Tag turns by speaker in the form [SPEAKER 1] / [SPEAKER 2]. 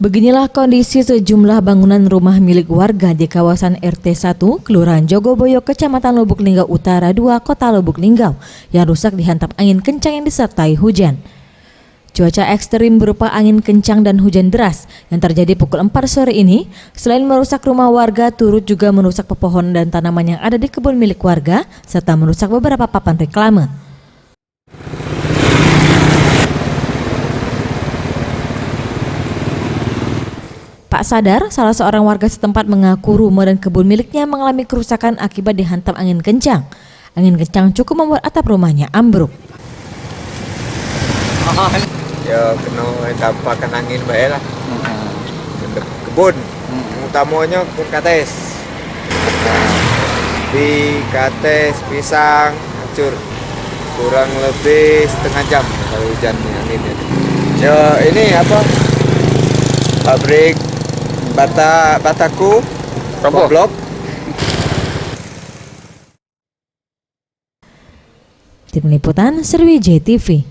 [SPEAKER 1] Beginilah kondisi sejumlah bangunan rumah milik warga di kawasan RT 1, Kelurahan Jogoboyo, Kecamatan Lubuk Linggau Utara 2, Kota Lubuk Linggau, yang rusak dihantam angin kencang yang disertai hujan. Cuaca ekstrim berupa angin kencang dan hujan deras yang terjadi pukul 4 sore ini, selain merusak rumah warga, turut juga merusak pepohonan dan tanaman yang ada di kebun milik warga, serta merusak beberapa papan reklame. Pak Sadar, salah seorang warga setempat, mengaku rumah dan kebun miliknya mengalami kerusakan akibat dihantam angin kencang. Angin kencang cukup membuat atap rumahnya ambruk.
[SPEAKER 2] Ya kena tampakan angin baik lah. Kebun, utamanya kebun kates. Di kates pisang hancur kurang lebih setengah jam kalau hujan anginnya. Ya ini apa? Pabrik bataku blok.
[SPEAKER 1] Tim Liputan Sriwijaya TV.